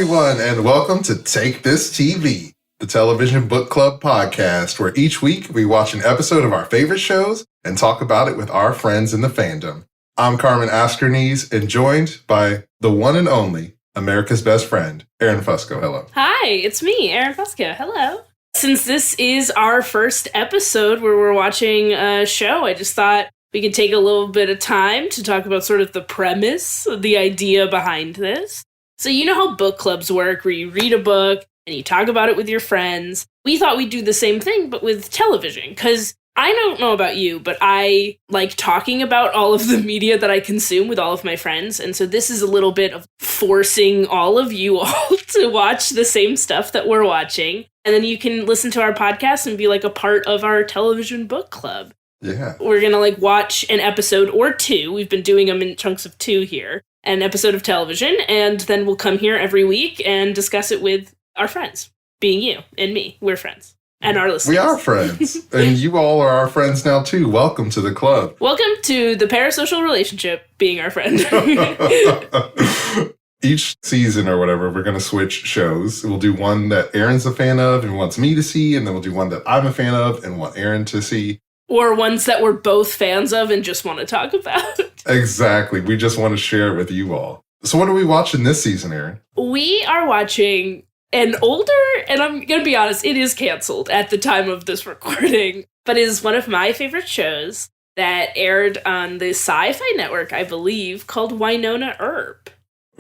everyone, and welcome to Take This TV, the television book club podcast, where each week we watch an episode of our favorite shows and talk about it with our friends in the fandom. I'm Carmen and joined by the one and only America's best friend, Erin Fusco. Hello. Hi, it's me, Erin Fusco. Hello. Since this is our first episode where we're watching a show, I just thought we could take a little bit of time to talk about sort of the premise, the idea behind this. So you know how book clubs work, where you read a book and you talk about it with your friends. We thought we'd do the same thing, but with television, because I don't know about you, but I like talking about all of the media that I consume with all of my friends. And so this is a little bit of forcing all of you all to watch the same stuff that we're watching. And then you can listen to our podcast and be like a part of our television book club. Yeah. We're going to like watch an episode or two. We've been doing them in chunks of 2 here. An episode of television, and then we'll come here every week and discuss it with our friends, being you and me. We're friends. And our listeners. We are friends. And you all are our friends now, too. Welcome to the club. Welcome to the parasocial relationship, being our friend. Each season or whatever, we're going to switch shows. We'll do one that Erin's a fan of and wants me to see, and then we'll do one that I'm a fan of and want Erin to see. Or ones that we're both fans of and just want to talk about. Exactly. We just want to share it with you all. So what are we watching this season, Erin? We are watching an older, and I'm going to be honest, it is canceled at the time of this recording, but is one of my favorite shows that aired on the Sci-Fi Network, I believe, called Wynonna Earp.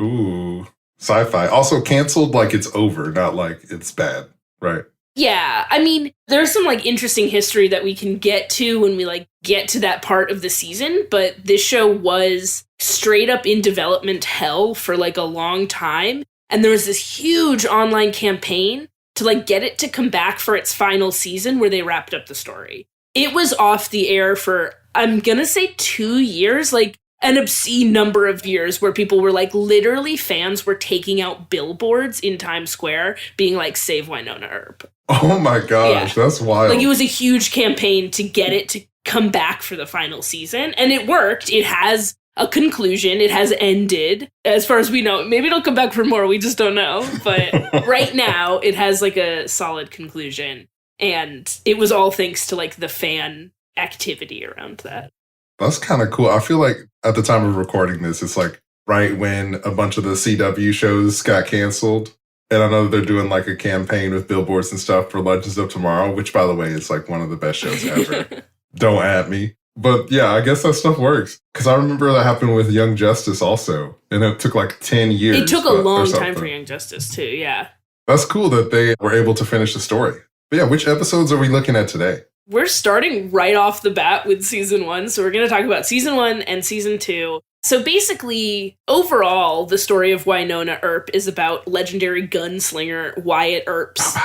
Ooh, Sci-Fi. Also canceled like it's over, not like it's bad, right? Yeah, I mean, there's some, like, interesting history that we can get to when we, like, get to that part of the season, but this show was straight up in development hell for, like, a long time, and there was this huge online campaign to, like, get it to come back for its final season where they wrapped up the story. It was off the air for, I'm gonna say 2 years, like, an obscene number of years where people were like, literally fans were taking out billboards in Times Square being like, save Wynonna Earp. Oh my gosh, yeah. That's wild. Like, it was a huge campaign to get it to come back for the final season, and it worked. It has a conclusion. It has ended, as far as we know. Maybe it'll come back for more, we just don't know. But right now, it has like a solid conclusion, and it was all thanks to like the fan activity around that. That's kind of cool. I feel like at the time of recording this, it's like right when a bunch of the CW shows got canceled. And I know they're doing like a campaign with billboards and stuff for Legends of Tomorrow, which, by the way, is like one of the best shows ever. Don't at me. But yeah, I guess that stuff works. Because I remember that happened with Young Justice also. And it took like 10 years. It took a long time for Young Justice too, yeah. That's cool that they were able to finish the story. But yeah, which episodes are we looking at today? We're starting right off the bat with season 1. So we're going to talk about season 1 and season 2. So basically, overall, the story of Wynonna Earp is about legendary gunslinger Wyatt Earp's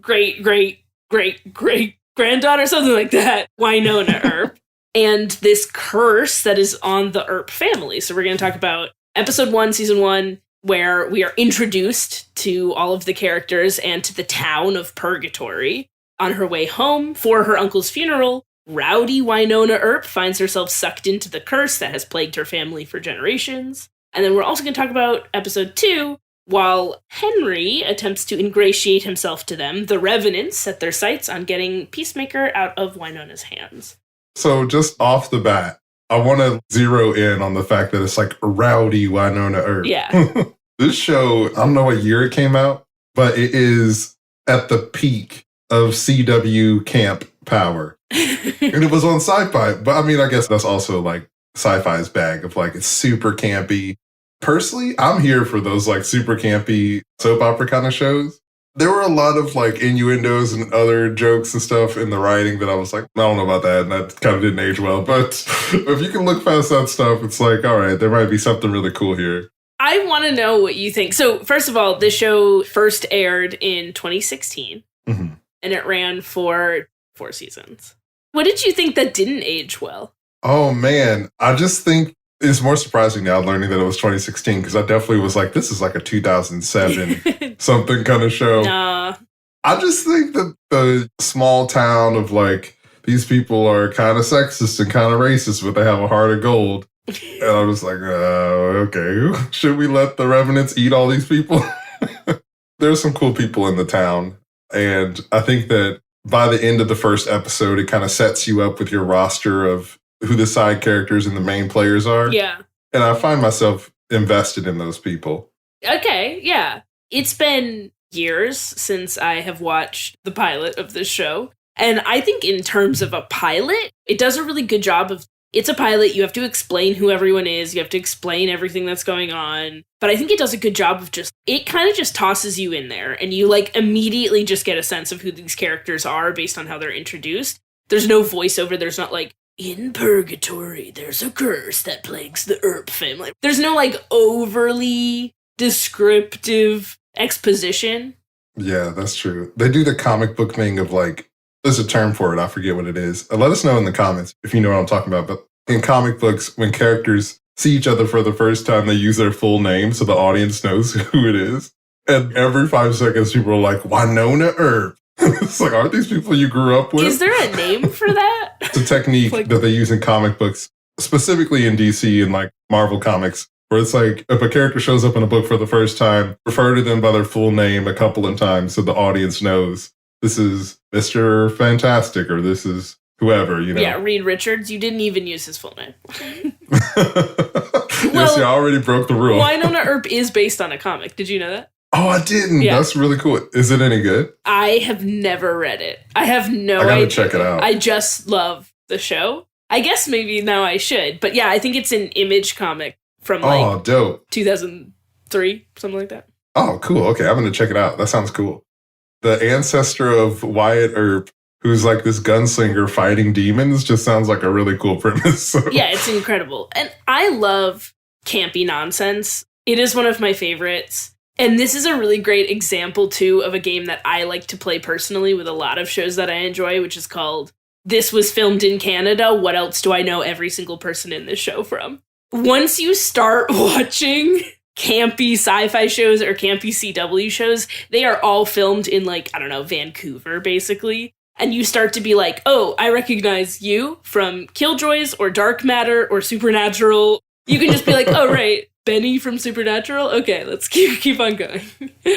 great granddaughter, something like that, Wynonna Earp, and this curse that is on the Earp family. So we're going to talk about episode 1, season 1, where we are introduced to all of the characters and to the town of Purgatory. On her way home for her uncle's funeral, rowdy Wynonna Earp finds herself sucked into the curse that has plagued her family for generations. And then we're also going to talk about episode 2, while Henry attempts to ingratiate himself to them. The Revenants set their sights on getting Peacemaker out of Wynonna's hands. So just off the bat, I want to zero in on the fact that it's like rowdy Wynonna Earp. Yeah. This show, I don't know what year it came out, but it is at the peak of CW camp power. And it was on Sci-Fi. But I mean, I guess that's also like Sci-Fi's bag of like, it's super campy. Personally, I'm here for those like super campy soap opera kind of shows. There were a lot of like innuendos and other jokes and stuff in the writing that I was like, I don't know about that. And that kind of didn't age well. But if you can look past that stuff, it's like, all right, there might be something really cool here. I want to know what you think. So first of all, this show first aired in 2016. Mm-hmm. And it ran for 4 seasons. What did you think that didn't age well? Oh, man. I just think it's more surprising now learning that it was 2016, because I definitely was like, this is like a 2007 something kind of show. Nah. I just think that the small town of like, these people are kind of sexist and kind of racist, but they have a heart of gold. And I was like, okay, should we let the Revenants eat all these people? There's some cool people in the town. And I think that by the end of the first episode, it kind of sets you up with your roster of who the side characters and the main players are. Yeah. And I find myself invested in those people. Okay, yeah. It's been years since I have watched the pilot of this show. And I think in terms of a pilot, it does a really good job of, it's a pilot, you have to explain who everyone is, you have to explain everything that's going on. But I think it does a good job of just, it kind of just tosses you in there, and you like immediately just get a sense of who these characters are based on how they're introduced. There's no voiceover, there's not like, in purgatory, there's a curse that plagues the Earp family. There's no like overly descriptive exposition. Yeah, that's true. They do the comic book thing of like, there's a term for it, I forget what it is. Let us know in the comments if you know what I'm talking about. But in comic books, when characters see each other for the first time, they use their full name so the audience knows who it is. And every 5 seconds, people are like, Wynonna Earp. It's like, aren't these people you grew up with? Is there a name for that? It's a technique that they use in comic books, specifically in DC and like Marvel comics, where it's like, if a character shows up in a book for the first time, refer to them by their full name a couple of times so the audience knows this is Mr. Fantastic or this is whoever, you know. Yeah, Reed Richards. You didn't even use his full name. Yes, you already broke the rule. Wynonna Earp is based on a comic. Did you know that? Oh, I didn't. Yeah. That's really cool. Is it any good? I have never read it. I have no idea. I gotta check it out. I just love the show. I guess maybe now I should. But yeah, I think it's an Image comic from like dope. 2003, something like that. Oh, cool. Okay, I'm going to check it out. That sounds cool. The ancestor of Wyatt Earp, who's like this gunslinger fighting demons, just sounds like a really cool premise. So. Yeah, it's incredible. And I love campy nonsense. It is one of my favorites. And this is a really great example, too, of a game that I like to play personally with a lot of shows that I enjoy, which is called This Was Filmed in Canada. What else do I know every single person in this show from? Once you start watching campy sci-fi shows or campy CW shows, they are all filmed in, like, I don't know, Vancouver, basically. And you start to be like, oh, I recognize you from Killjoys or Dark Matter or Supernatural. You can just be like, oh, right. Benny from Supernatural? Okay, let's keep on going.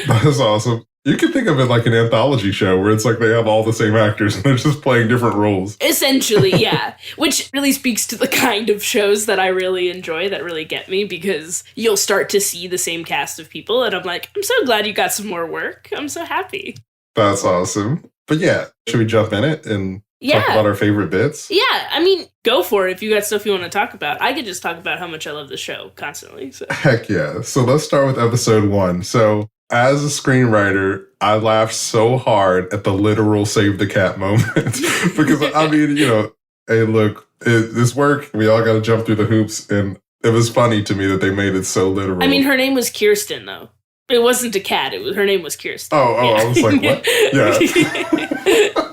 That's awesome. You can think of it like an anthology show where it's like they have all the same actors and they're just playing different roles. Essentially, yeah. Which really speaks to the kind of shows that I really enjoy, that really get me, because you'll start to see the same cast of people and I'm like, I'm so glad you got some more work. I'm so happy. That's awesome. But yeah, should we jump in it and talk about our favorite bits? Yeah, I mean, go for it if you got stuff you want to talk about. I could just talk about how much I love the show constantly. So. Heck yeah. So let's start with episode 1. So as a screenwriter, I laughed so hard at the literal save the cat moment. Because, I mean, you know, hey, look, this work, we all got to jump through the hoops. And it was funny to me that they made it so literal. I mean, her name was Kirsten, though. It wasn't a cat. Her name was Kirsten. Oh, I was like, what? Yeah.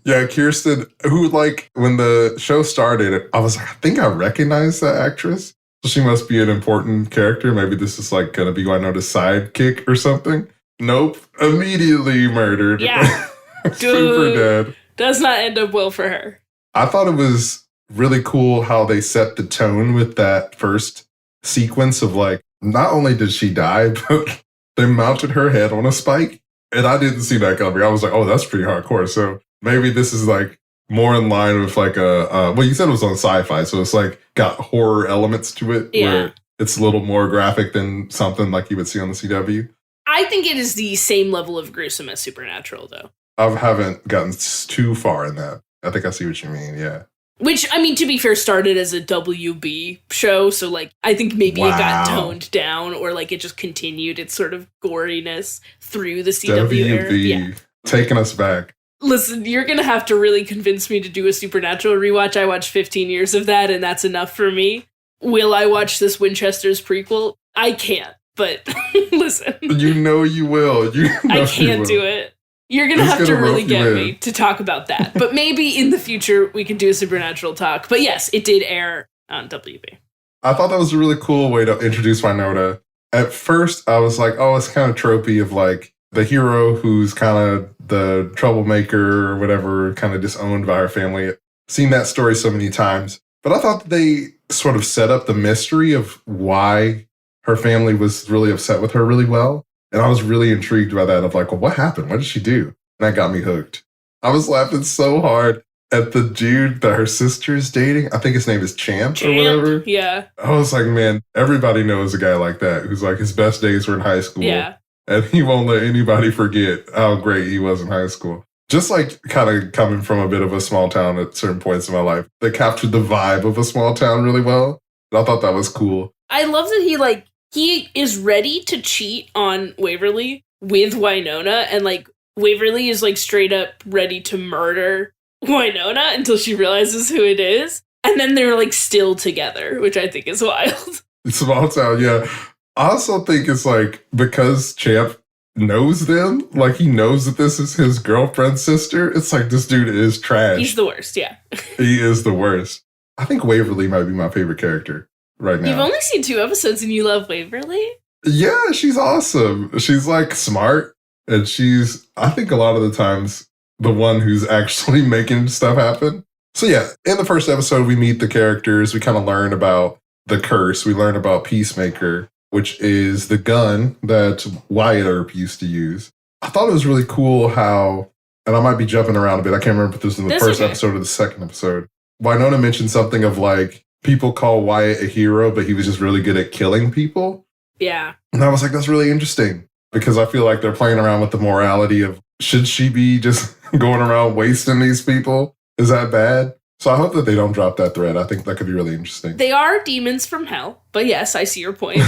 Yeah, Kirsten, who, like, when the show started, I was like, I think I recognize that actress. So she must be an important character. Maybe this is, like, going to be Wynonna's sidekick or something. Nope. Immediately murdered. Yeah. Super dead. Does not end up well for her. I thought it was really cool how they set the tone with that first sequence of, like, not only did she die, but they mounted her head on a spike. And I didn't see that coming. I was like, oh, that's pretty hardcore. So maybe this is like more in line with like well, you said it was on sci-fi. So it's like got horror elements to it where it's a little more graphic than something like you would see on the CW. I think it is the same level of gruesome as Supernatural, though. I haven't gotten too far in that. I think I see what you mean. Yeah. Which, I mean, to be fair, started as a WB show, so, like, I think maybe it got toned down, or, like, it just continued its sort of goriness through the CW era. Yeah. Taking us back. Listen, you're gonna have to really convince me to do a Supernatural rewatch. I watched 15 years of that, and that's enough for me. Will I watch this Winchester's prequel? I can't, but listen. You know you will. I can't do it. You're going to have to really get me to talk about that. But maybe in the future we can do a Supernatural talk. But yes, it did air on WB. I thought that was a really cool way to introduce Wynonna. At first, I was like, oh, it's kind of tropey of like the hero who's kind of the troublemaker or whatever, kind of disowned by her family. Seen that story so many times. But I thought that they sort of set up the mystery of why her family was really upset with her really well. And I was really intrigued by that of like, well, what happened? What did she do? And that got me hooked. I was laughing so hard at the dude that her sister's dating. I think his name is Champ or whatever. Yeah. I was like, man, everybody knows a guy like that who's like his best days were in high school. Yeah. And he won't let anybody forget how great he was in high school. Just like kind of coming from a bit of a small town at certain points in my life. They captured the vibe of a small town really well. And I thought that was cool. I love that he is ready to cheat on Waverly with Wynonna, and like Waverly is like straight up ready to murder Wynonna until she realizes who it is. And then they're like still together, which I think is wild. Small town, yeah. I also think it's like because Champ knows them, like he knows that this is his girlfriend's sister. It's like this dude is trash. He's the worst, yeah. He is the worst. I think Waverly might be my favorite character right now. You've only seen 2 episodes and you love Waverly? Yeah, she's awesome. She's like smart, and she's, I think a lot of the times, the one who's actually making stuff happen. So yeah, in the first episode, we meet the characters. We kind of learn about the curse. We learn about Peacemaker, which is the gun that Wyatt Earp used to use. I thought it was really cool how, and I might be jumping around a bit, I can't remember if this was in the first episode or the second episode. Wynonna mentioned something of like, people call Wyatt a hero, but he was just really good at killing people. Yeah. And I was like, that's really interesting, because I feel like they're playing around with the morality of, should she be just going around wasting these people? Is that bad? So I hope that they don't drop that thread. I think that could be really interesting. They are demons from hell, but yes, I see your point.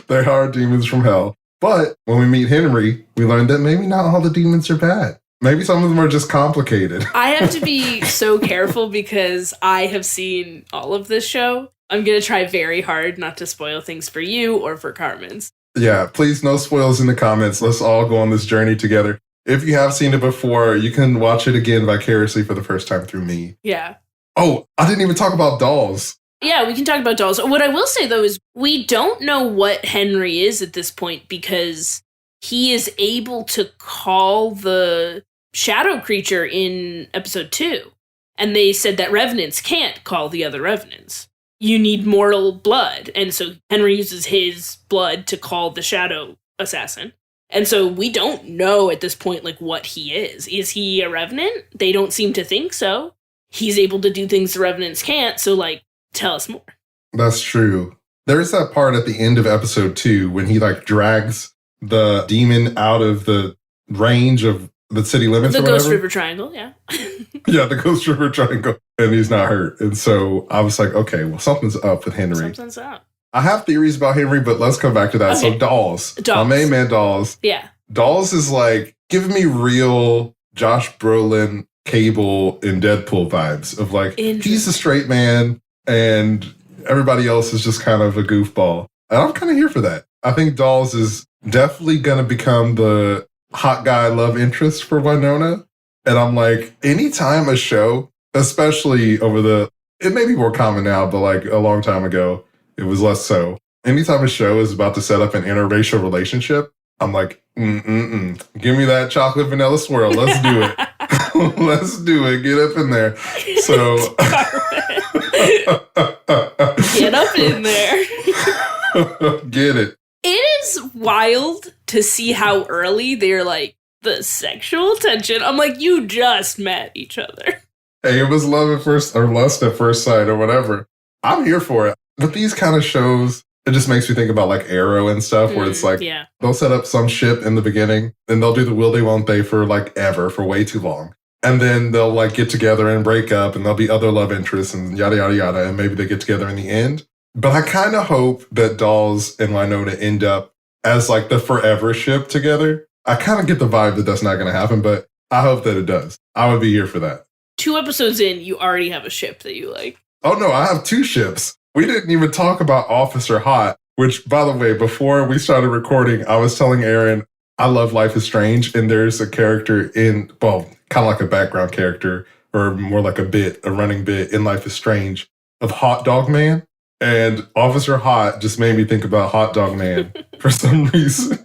They are demons from hell. But when we meet Henry, we learn that maybe not all the demons are bad. Maybe some of them are just complicated. I have to be so careful because I have seen all of this show. I'm going to try very hard not to spoil things for you or for Carmen's. Yeah, please no spoils in the comments. Let's all go on this journey together. If you have seen it before, you can watch it again vicariously for the first time through me. Yeah. Oh, I didn't even talk about dolls. Yeah, we can talk about dolls. What I will say, though, is we don't know what Henry is at this point because he is able to call the shadow creature in episode 2. And they said that revenants can't call the other revenants. You need mortal blood. And so Henry uses his blood to call the shadow assassin. And so we don't know at this point, like, what he is. Is he a revenant? They don't seem to think so. He's able to do things the revenants can't, so, like, tell us more. That's true. There's that part at the end of episode 2 when he, like, drags the demon out of the range of the city limits. The or whatever. Ghost River Triangle, yeah. Yeah, the Ghost River Triangle. And he's not hurt. And so I was like, okay, well, something's up with Henry. Something's up. I have theories about Henry, but let's come back to that. Okay. So Dolls. My main man, Dolls. Yeah. Dolls is like giving me real Josh Brolin, Cable, and Deadpool vibes of like, he's a straight man and everybody else is just kind of a goofball. And I'm kind of here for that. I think Dolls is definitely going to become the hot guy love interest for Wynonna. And I'm like, anytime a show, especially it may be more common now, but like a long time ago, it was less so. Anytime a show is about to set up an interracial relationship, I'm like, give me that chocolate vanilla swirl. Let's do it. Let's do it. Get up in there. So get up in there. Get it. It is wild to see how early they're like the sexual tension. I'm like, you just met each other. Hey, it was love at first or lust at first sight or whatever. I'm here for it. But these kind of shows, it just makes me think about like Arrow and stuff where it's like, they'll set up some ship in the beginning and they'll do the will they won't they for like ever, for way too long. And then they'll like get together and break up and there'll be other love interests and yada, yada, yada. And maybe they get together in the end. But I kind of hope that Dolls and Wynonna end up as like the forever ship together. I kind of get the vibe that that's not going to happen, but I hope that it does. I would be here for that. 2 episodes in, you already have a ship that you like. Oh no, I have 2 ships. We didn't even talk about Officer Hot, which, by the way, before we started recording, I was telling Erin, I love Life is Strange, and there's a character kind of like a background character, or more like a running bit in Life is Strange, of Hot Dog Man. And Officer Hot just made me think about Hot Dog Man for some reason.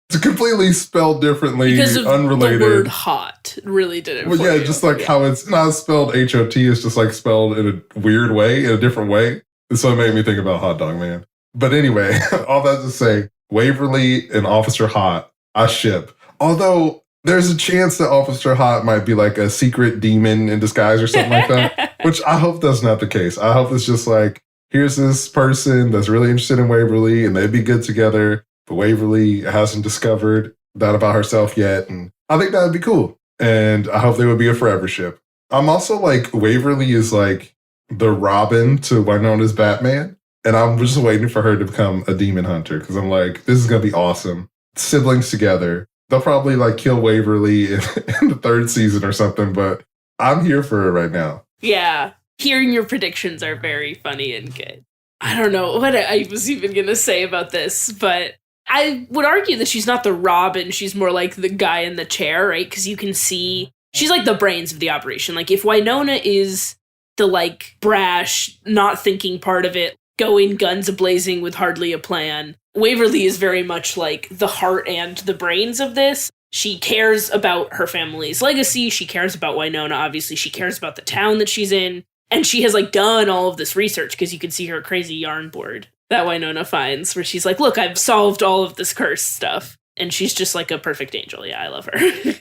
It's completely spelled differently, because of unrelated. The word hot really did it. Well, yeah, you. Just like how it's not spelled H-O-T, it's just like spelled in a weird way, in a different way. And so it made me think about Hot Dog Man. But anyway, all that to say, Waverly and Officer Hot, I ship. Although there's a chance that Officer Hot might be like a secret demon in disguise or something like that, which I hope that's not the case. I hope it's just like, here's this person that's really interested in Waverly and they'd be good together, but Waverly hasn't discovered that about herself yet. And I think that would be cool. And I hope they would be a forever ship. I'm also like, Waverly is like the Robin to Wynonna's Batman. And I'm just waiting for her to become a demon hunter because I'm like, this is going to be awesome. Siblings together. They'll probably like kill Waverly in the third season or something, but I'm here for it right now. Yeah. Hearing your predictions are very funny and good. I don't know what I was even going to say about this, but I would argue that she's not the Robin. She's more like the guy in the chair, right? Because you can see she's like the brains of the operation. Like if Wynonna is the like brash, not thinking part of it, going guns a-blazing with hardly a plan, Waverly is very much like the heart and the brains of this. She cares about her family's legacy. She cares about Wynonna, obviously. She cares about the town that she's in. And she has like done all of this research because you can see her crazy yarn board that Wynonna finds where she's like, look, I've solved all of this curse stuff. And she's just like a perfect angel. Yeah, I love her.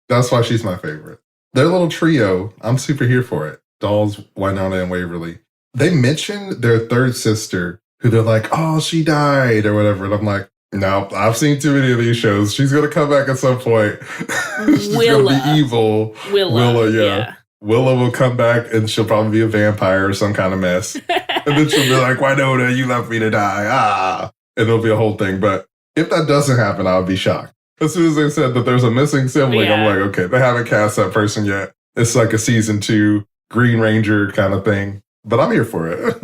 That's why she's my favorite. Their little trio, I'm super here for it. Dolls, Wynonna, and Waverly. They mention their third sister, who they're like, oh, she died or whatever. And I'm like, no, I've seen too many of these shows. She's going to come back at some point. She's going to be evil. Willa, yeah. Willa will come back and she'll probably be a vampire or some kind of mess. And then she'll be like, Wynonna, you left me to die. Ah. And it'll be a whole thing. But if that doesn't happen, I'll be shocked. As soon as they said that there's a missing sibling, I'm like, okay, they haven't cast that person yet. It's like a season 2 Green Ranger kind of thing. But I'm here for it.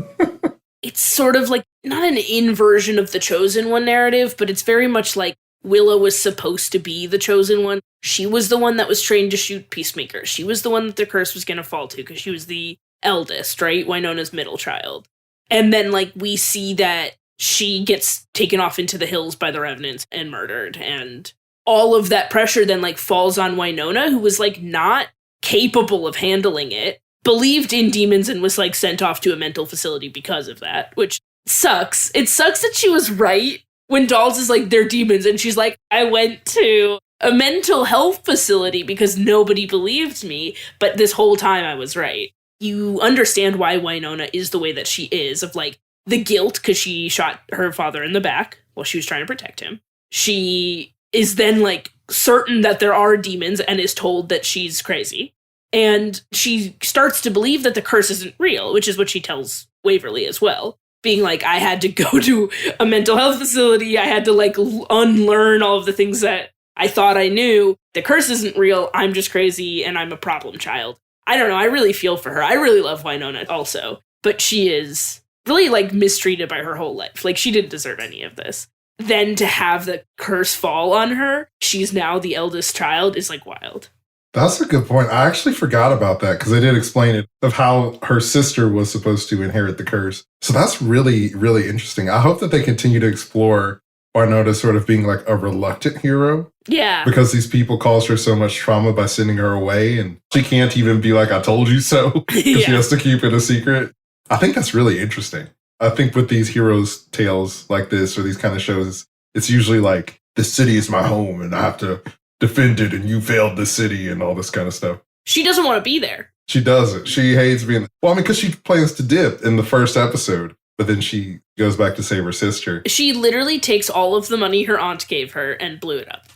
It's sort of like, not an inversion of the Chosen One narrative, but it's very much like Willa was supposed to be the Chosen One. She was the one that was trained to shoot peacemakers. She was the one that the curse was going to fall to because she was the eldest, right? Wynonna's middle child. And then, like, we see that she gets taken off into the hills by the Revenants and murdered. And all of that pressure then, like, falls on Wynonna, who was, like, not capable of handling it. Believed in demons and was like sent off to a mental facility because of that, which sucks. It sucks that she was right when Dolls is like, they're demons. And she's like, I went to a mental health facility because nobody believed me. But this whole time I was right. You understand why Wynonna is the way that she is, of like the guilt because she shot her father in the back while she was trying to protect him. She is then like certain that there are demons and is told that she's crazy. And she starts to believe that the curse isn't real, which is what she tells Waverly as well. Being like, I had to go to a mental health facility. I had to like unlearn all of the things that I thought I knew. The curse isn't real. I'm just crazy and I'm a problem child. I don't know. I really feel for her. I really love Wynonna also. But she is really like mistreated by her whole life. Like she didn't deserve any of this. Then to have the curse fall on her, she's now the eldest child, is like wild. That's a good point. I actually forgot about that because they did explain it, of how her sister was supposed to inherit the curse. So that's really, really interesting. I hope that they continue to explore Wynonna sort of being like a reluctant hero. Yeah. Because these people cause her so much trauma by sending her away. And she can't even be like, I told you so. Because she has to keep it a secret. I think that's really interesting. I think with these heroes' tales like this or these kind of shows, it's usually like, the city is my home and I have to defend it and you failed the city and all this kind of stuff. She doesn't want to be there. She doesn't. She hates being... Well, I mean, because she plans to dip in the first episode, but then she goes back to save her sister. She literally takes all of the money her aunt gave her and blew it up.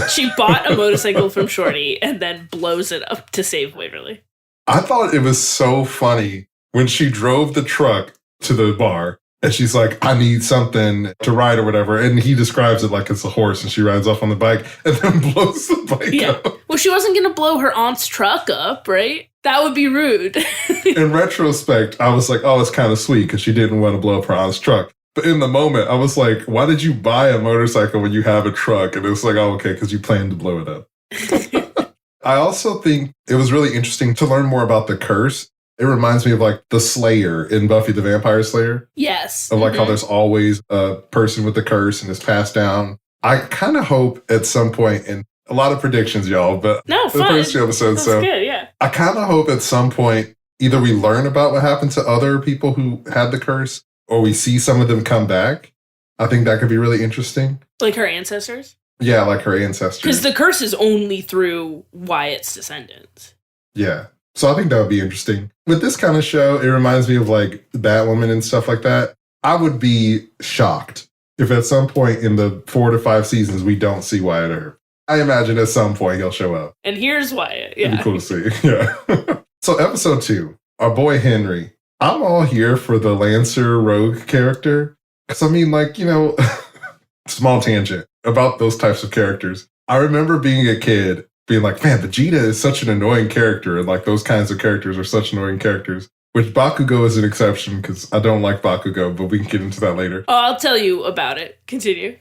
She bought a motorcycle from Shorty and then blows it up to save Waverly. I thought it was so funny when she drove the truck to the bar and she's like, I need something to ride or whatever. And he describes it like it's a horse and she rides off on the bike and then blows the bike up. Well, she wasn't going to blow her aunt's truck up, right? That would be rude. In retrospect, I was like, oh, it's kind of sweet because she didn't want to blow up her aunt's truck. But in the moment, I was like, why did you buy a motorcycle when you have a truck? And it was like, oh, okay, because you planned to blow it up. I also think it was really interesting to learn more about the curse. It reminds me of like the Slayer in Buffy the Vampire Slayer. Yes. Of like how there's always a person with the curse and it's passed down. I kind of hope at some point, and a lot of predictions, y'all, but the first 2 episodes. That's good, yeah. I kind of hope at some point either we learn about what happened to other people who had the curse or we see some of them come back. I think that could be really interesting. Like her ancestors? Yeah, like her ancestors. Because the curse is only through Wyatt's descendants. Yeah. So I think that would be interesting. With this kind of show, it reminds me of like Batwoman and stuff like that. I would be shocked if at some point in the 4 to 5 seasons we don't see Wyatt Earp. I imagine at some point he'll show up. And here's Wyatt. Yeah. It'd be cool to see. Yeah. So episode 2, our boy Henry. I'm all here for the Lancer rogue character. Because I mean, like, you know, small tangent about those types of characters. I remember being a kid being like, man, Vegeta is such an annoying character. And like those kinds of characters are such annoying characters. Which Bakugo is an exception because I don't like Bakugo, but we can get into that later. Oh, I'll tell you about it. Continue.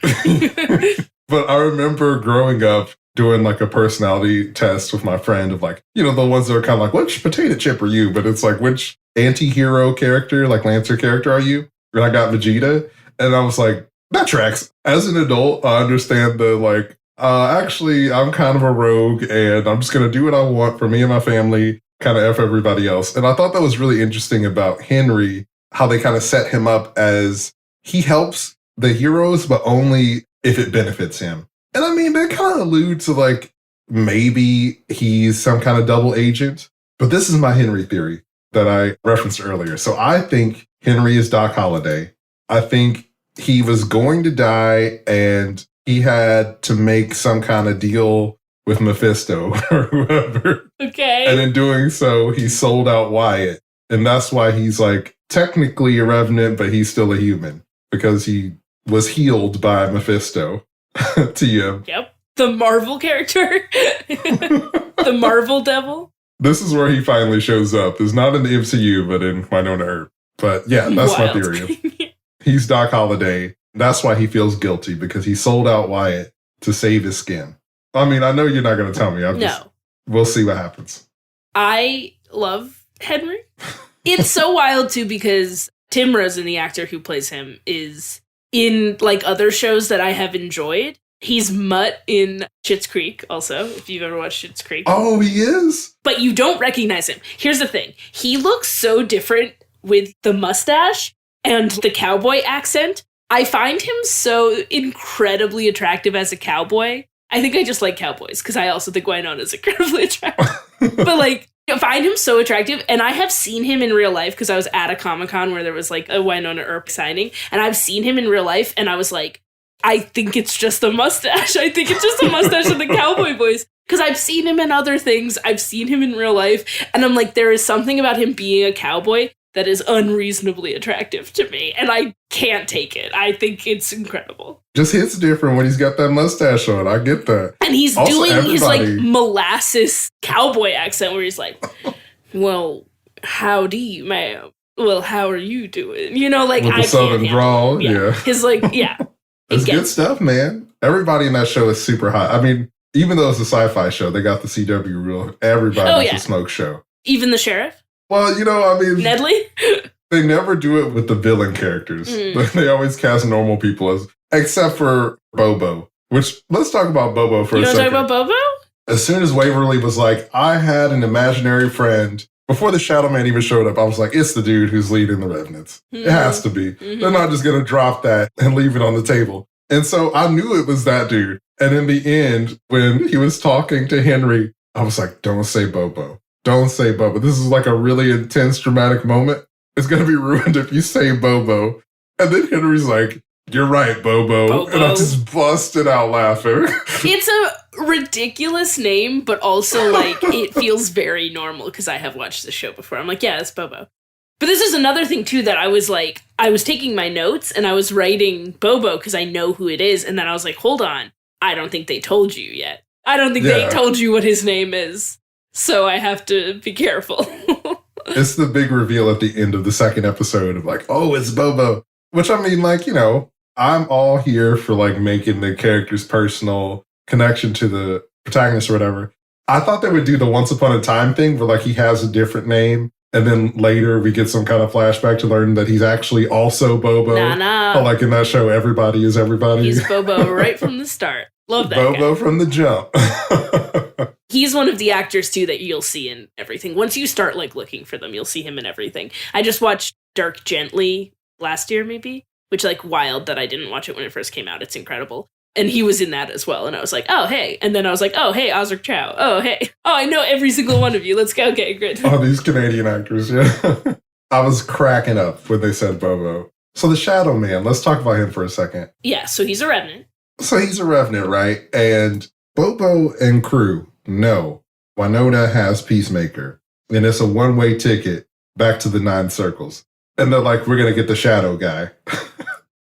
But I remember growing up doing like a personality test with my friend of like, you know, the ones that are kind of like, which potato chip are you? But it's like, which anti-hero character, like Lancer character are you? And I got Vegeta. And I was like, that tracks. As an adult, I understand the like, actually, I'm kind of a rogue and I'm just going to do what I want for me and my family, kind of F everybody else. And I thought that was really interesting about Henry, how they kind of set him up as he helps the heroes, but only if it benefits him. And I mean, they kind of allude to like, maybe he's some kind of double agent. But this is my Henry theory that I referenced earlier. So I think Henry is Doc Holliday. I think he was going to die and he had to make some kind of deal with Mephisto or whoever. Okay. And in doing so, he sold out Wyatt. And that's why he's like technically a revenant, but he's still a human because he was healed by Mephisto. TM. Yep. The Marvel character. The Marvel devil. This is where he finally shows up. It's not in the MCU, but in Wynonna Earp. But yeah, that's Wild. my theory. He's Doc Holliday. That's why he feels guilty because he sold out Wyatt to save his skin. I mean, I know you're not going to tell me. We'll see what happens. I love Henry. It's so wild too because Tim Rosen, the actor who plays him, is in like other shows that I have enjoyed. He's Mutt in Schitt's Creek also, if you've ever watched Schitt's Creek. Oh, he is? But you don't recognize him. Here's the thing. He looks so different with the mustache and the cowboy accent. I find him so incredibly attractive as a cowboy. I think I just like cowboys because I also think Wynonna is incredibly attractive. But like, I find him so attractive, and I have seen him in real life because I was at a Comic-Con where there was like a Wynonna Earp signing, and I've seen him in real life, and I was like, I think it's just a mustache. I think it's just a mustache and the cowboy voice. Because I've seen him in other things. I've seen him in real life, and I'm like, there is something about him being a cowboy that is unreasonably attractive to me, and I can't take it. I think it's incredible. Just hits different when he's got that mustache on. I get that. And he's also doing his like molasses cowboy accent where he's like, well, howdy, ma'am. Well, how are you doing? You know, like, with the southern drawl, yeah. His like, yeah. It's good stuff, man. Everybody in that show is super hot. I mean, even though it's a sci-fi show, they got the CW rule. Everybody's a smoke show. Even the sheriff? Well, you know, I mean... Nedley? They never do it with the villain characters. They always cast normal people as... Except for Bobo. Which, let's talk about Bobo for a second. You want to talk about Bobo? As soon as Waverly was like, I had an imaginary friend... Before the Shadow Man even showed up, I was like, it's the dude who's leading the Revenants. It has to be. They're not just going to drop that and leave it on the table. And so I knew it was that dude. And in the end, when he was talking to Henry, I was like, don't say Bobo. Don't say Bobo. This is like a really intense, dramatic moment. It's going to be ruined if you say Bobo. And then Henry's like, you're right, Bobo. And I just busted out laughing. It's a ridiculous name, but also like it feels very normal because I have watched the show before. I'm like, yeah, it's Bobo. But this is another thing too that I was like, I was taking my notes and I was writing Bobo because I know who it is. And then I was like, hold on. I don't think they told you yet. I don't think they told you what his name is. So I have to be careful. It's the big reveal at the end of the second episode of like, oh, it's Bobo. Which I mean, like, you know, I'm all here for like making the character's personal connection to the protagonist or whatever. I thought they would do the Once Upon a Time thing where like he has a different name. And then later we get some kind of flashback to learn that he's actually also Bobo. Nah. But like in that show, everybody is everybody. He's Bobo right from the start. Love that Bobo guy. From the jump. He's one of the actors too that you'll see in everything. Once you start like looking for them, you'll see him in everything. I just watched Dirk Gently last year, maybe. which like wild that I didn't watch it when it first came out. It's incredible. And he was in that as well. And I was like, oh, hey. And then I was like, oh, hey, Osric Chow. Oh, hey. Oh, I know every single one of you. Let's go. Okay, good. Oh, these Canadian actors, yeah. I was cracking up when they said Bobo. So the Shadow Man, let's talk about him for a second. Yeah, so he's a Revenant. So he's a Revenant, right? And Bobo and crew know Wynonna has Peacemaker. And it's a one-way ticket back to the 9 circles. And they're like, we're going to get the Shadow guy.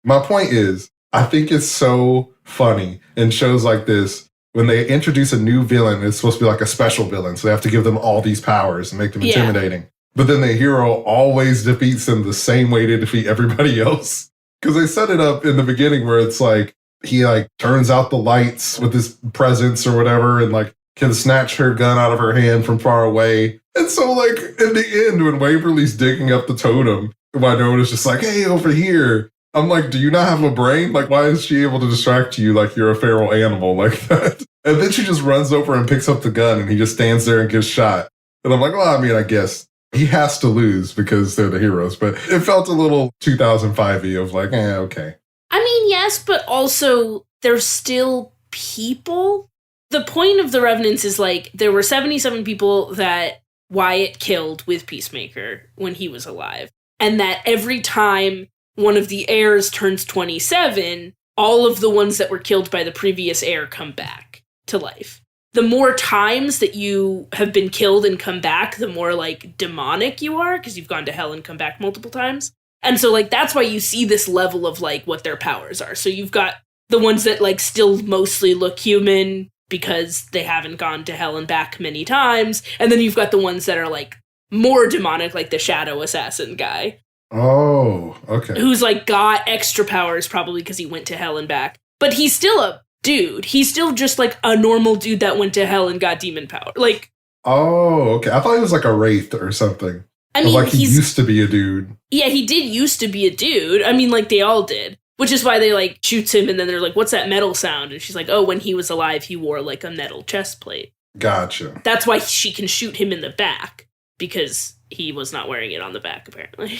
My point is, I think it's so funny in shows like this, when they introduce a new villain, it's supposed to be like a special villain. So they have to give them all these powers and make them intimidating. But then the hero always defeats them the same way to defeat everybody else. Because they set it up in the beginning where it's like, he like turns out the lights with his presence or whatever and like can snatch her gun out of her hand from far away. And so like in the end, when Waverly's digging up the totem, Wynonna's just like, hey, over here. I'm like, do you not have a brain? Like, why is she able to distract you like you're a feral animal like that? And then she just runs over and picks up the gun and he just stands there and gets shot. And I'm like, well, I mean, I guess he has to lose because they're the heroes. But it felt a little 2005-y of like, okay. I mean, yes, but also they're still people. The point of the Revenants is like, there were 77 people that Wyatt killed with Peacemaker when he was alive. And that every time one of the heirs turns 27, all of the ones that were killed by the previous heir come back to life. The more times that you have been killed and come back, the more like demonic you are, because you've gone to hell and come back multiple times. And so like that's why you see this level of like what their powers are. So you've got the ones that like still mostly look human because they haven't gone to hell and back many times. And then you've got the ones that are like more demonic, like the shadow assassin guy. Oh, okay. Who's like got extra powers probably because he went to hell and back. But he's still a dude. He's still just like a normal dude that went to hell and got demon power. Like, oh, okay. I thought he was like a wraith or something. I mean, like he used to be a dude. Yeah, he did used to be a dude. I mean, like they all did. Which is why they like shoots him and then they're like, what's that metal sound? And she's like, oh, when he was alive, he wore like a metal chest plate. Gotcha. That's why she can shoot him in the back because he was not wearing it on the back, apparently.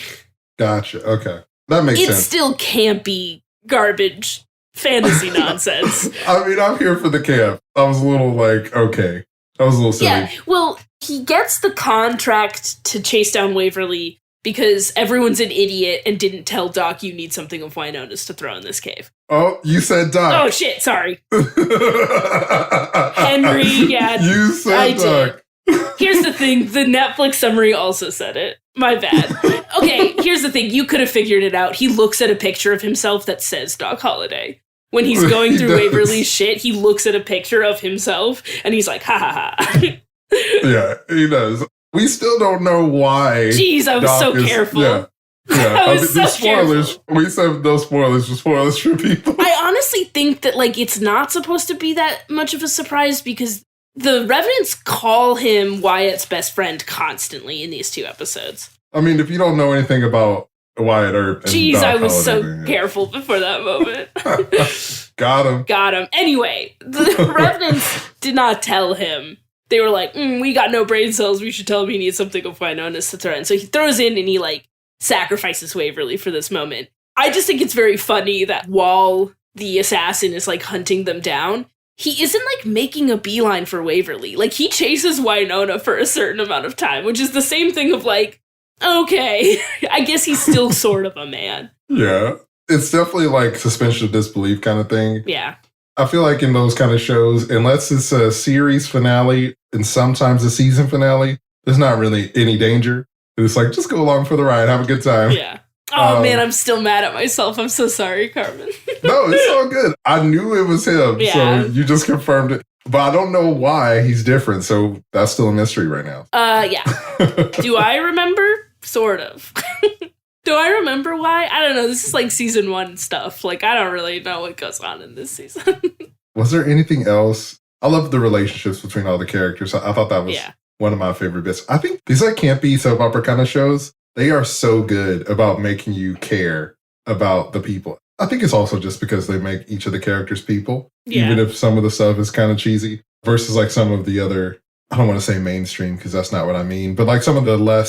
Gotcha. Okay. That makes sense. It's still campy, garbage, fantasy nonsense. I mean, I'm here for the camp. I was a little like, okay. I was a little silly. Yeah, well, he gets the contract to chase down Waverly because everyone's an idiot and didn't tell Doc you need something of Wynonna's to throw in this cave. Oh, you said Doc. Oh, shit, sorry. Henry, yeah. You said Doc. Did. Here's the thing, the Netflix summary also said it. My bad. Okay, here's the thing, you could have figured it out. He looks at a picture of himself that says Doc Holliday. When he's going through Waverly's shit, he looks at a picture of himself and he's like, ha ha ha. Yeah, he does. We still don't know why. Jeez, I was Doc so careful. Yeah. I was so spoilers. careful. We said no spoilers for spoilers for people. I honestly think that like it's not supposed to be that much of a surprise because the Revenants call him Wyatt's best friend constantly in these 2 episodes. I mean, if you don't know anything about Wyatt Earp. Jeez, I was so careful before that moment. Got him. Anyway, the Revenants did not tell him. They were like, we got no brain cells. We should tell him he needs something of Wynonna's to throw in. So he throws in and he like sacrifices Waverly for this moment. I just think it's very funny that while the assassin is like hunting them down, he isn't like making a beeline for Waverly. Like he chases Wynonna for a certain amount of time, which is the same thing of like, okay, I guess he's still sort of a man. Yeah. It's definitely like suspension of disbelief kind of thing. Yeah. I feel like in those kind of shows, unless it's a series finale and sometimes a season finale, there's not really any danger. It's like, just go along for the ride. Have a good time. Yeah. Oh, man, I'm still mad at myself. I'm so sorry, Carmen. No, it's all good. I knew it was him. Yeah. So you just confirmed it. But I don't know why he's different. So that's still a mystery right now. Yeah. Do I remember? Sort of. Do I remember why? I don't know. This is like season 1 stuff. Like, I don't really know what goes on in this season. Was there anything else? I love the relationships between all the characters. I thought that was one of my favorite bits. I think these like campy soap opera kind of shows, they are so good about making you care about the people. I think it's also just because they make each of the characters people, even if some of the stuff is kind of cheesy, versus like some of the other, I don't want to say mainstream because that's not what I mean, but like some of the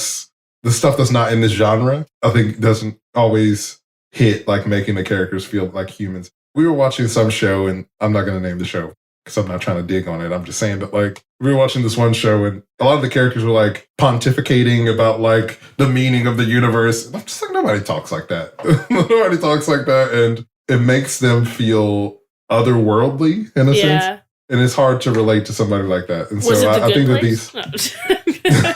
stuff that's not in this genre, I think doesn't always hit, like making the characters feel like humans. We were watching some show, and I'm not going to name the show because I'm not trying to dig on it. I'm just saying that, like, we were watching this one show, and a lot of the characters were, like, pontificating about, like, the meaning of the universe. And I'm just like, nobody talks like that. Nobody talks like that, and it makes them feel otherworldly, in a sense. And it's hard to relate to somebody like that. And was so it the I think Place? that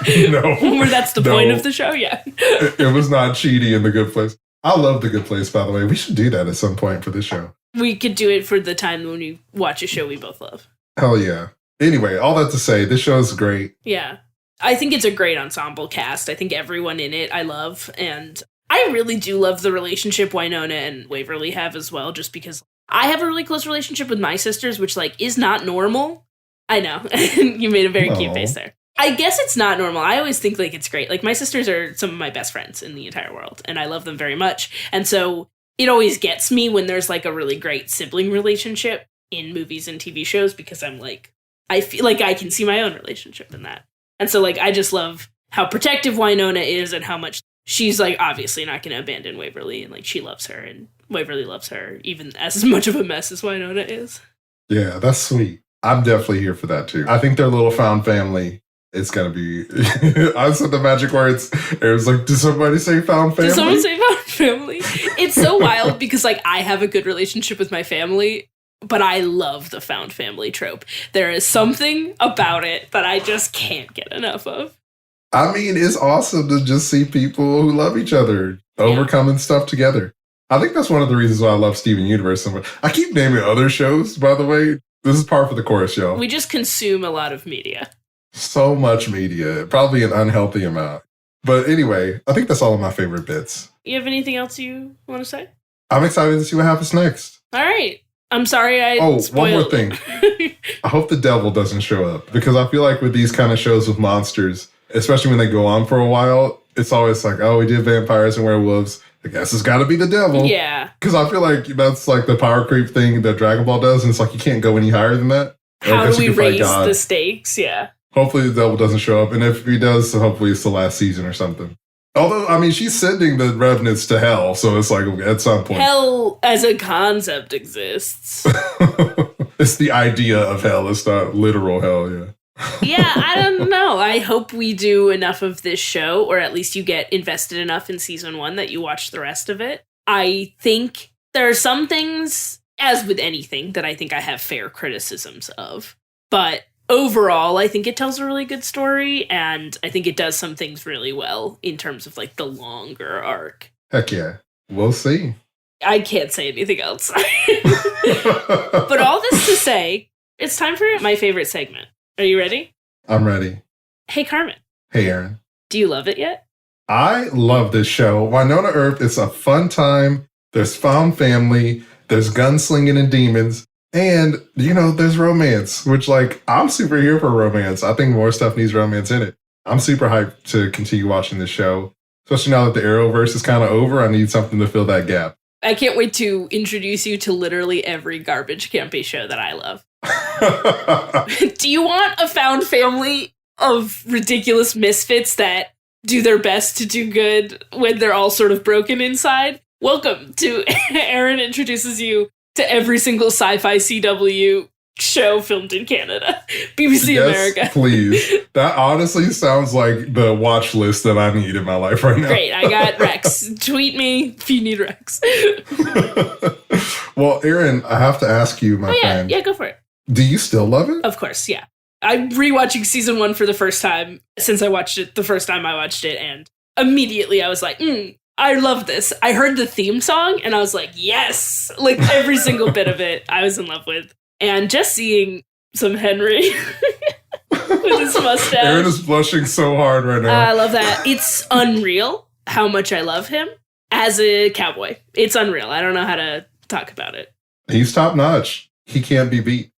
these... No. Where that's the point of the show, yeah. It was not cheaty in The Good Place. I love The Good Place, by the way. We should do that at some point for this show. We could do it for the time when we watch a show we both love. Hell yeah. Anyway, all that to say, this show is great. Yeah. I think it's a great ensemble cast. I think everyone in it I love. And I really do love the relationship Wynonna and Waverly have as well, just because I have a really close relationship with my sisters, which, like, is not normal. I know. You made a very cute face there. I guess it's not normal. I always think, like, it's great. Like, my sisters are some of my best friends in the entire world, and I love them very much. And so it always gets me when there's, like, a really great sibling relationship in movies and TV shows, because I'm like, I feel like I can see my own relationship in that. And so, like, I just love how protective Wynonna is and how much she's, like, obviously not going to abandon Waverly, and, like, she loves her, and Waverly loves her, even as much of a mess as Wynonna is. Yeah, that's sweet. I'm definitely here for that, too. I think their little found family, it's going to be... I said the magic words. It was like, did somebody say found family? Did someone say found family? It's so wild because, like, I have a good relationship with my family, but I love the found family trope. There is something about it that I just can't get enough of. I mean, it's awesome to just see people who love each other overcoming stuff together. I think that's one of the reasons why I love Steven Universe so much. I keep naming other shows, by the way. This is par for the course, y'all. We just consume a lot of media. So much media, probably an unhealthy amount. But anyway, I think that's all of my favorite bits. You have anything else you want to say? I'm excited to see what happens next. All right. I'm sorry I spoiled. One more thing. I hope the devil doesn't show up, because I feel like with these kind of shows with monsters, especially when they go on for a while, it's always like, oh, we did vampires and werewolves. I guess it's got to be the devil. Yeah. Because I feel like that's like the power creep thing that Dragon Ball does, and it's like you can't go any higher than that. How do we raise the stakes? Yeah. Hopefully the devil doesn't show up, and if he does, so hopefully it's the last season or something. Although, I mean, she's sending the revenants to hell, so it's like at some point. Hell as a concept exists. It's the idea of hell. It's not literal hell, yeah. Yeah, I don't know. I hope we do enough of this show, or at least you get invested enough in season 1 that you watch the rest of it. I think there are some things, as with anything, that I think I have fair criticisms of. But overall, I think it tells a really good story, and I think it does some things really well in terms of, like, the longer arc. Heck yeah. We'll see. I can't say anything else. But all this to say, it's time for my favorite segment. Are you ready? I'm ready. Hey, Carmen. Hey, Erin. Do you love it yet? I love this show. Wynonna Earp, it's a fun time. There's found family. There's gunslinging and demons. And, you know, there's romance, which, like, I'm super here for romance. I think more stuff needs romance in it. I'm super hyped to continue watching this show. Especially now that the Arrowverse is kind of over, I need something to fill that gap. I can't wait to introduce you to literally every garbage campy show that I love. Do you want a found family of ridiculous misfits that do their best to do good when they're all sort of broken inside? Welcome to Erin introduces you to every single sci-fi CW show filmed in Canada. BBC America. Please. That honestly sounds like the watch list that I need in my life right now. Great, I got Rex. Tweet me if you need Rex. Well, Erin, I have to ask you, my friend. Yeah, go for it. Do you still love it? Of course, yeah. I'm rewatching season 1 for the first time since I watched it the first time I watched it, and immediately I was like, I love this. I heard the theme song, and I was like, yes! Like, every single bit of it I was in love with. And just seeing some Henry with his mustache. Erin is blushing so hard right now. I love that. It's unreal how much I love him as a cowboy. It's unreal. I don't know how to talk about it. He's top notch. He can't be beat.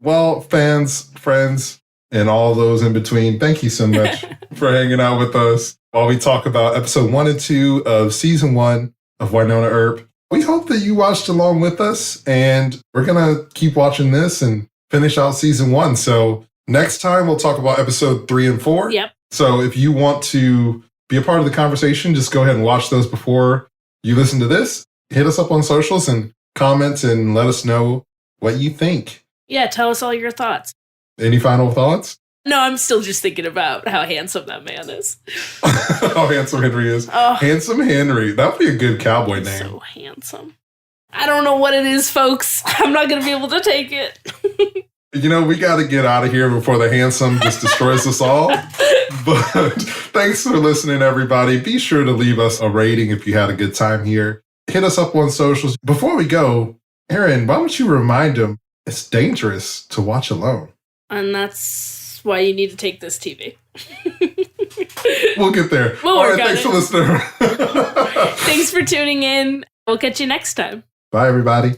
Well, fans, friends, and all those in between, thank you so much for hanging out with us while we talk about episode 1 and 2 of season 1 of Wynonna Earp. We hope that you watched along with us, and we're going to keep watching this and finish out season 1. So next time we'll talk about episode 3 and 4. Yep. So if you want to be a part of the conversation, just go ahead and watch those before you listen to this. hit us up on socials and comments and let us know what you think. Yeah, tell us all your thoughts. Any final thoughts? No, I'm still just thinking about how handsome that man is. How handsome Henry is. Oh, Handsome Henry. That would be a good cowboy name. So handsome. I don't know what it is, folks. I'm not going to be able to take it. We got to get out of here before the handsome just destroys us all. But thanks for listening, everybody. Be sure to leave us a rating if you had a good time here. Hit us up on socials. Before we go, Erin, why don't you remind them it's dangerous to watch alone? And that's why you need to take this TV. We'll get there. We'll all work right, on thanks it. for listening. Thanks for tuning in. We'll catch you next time. Bye, everybody.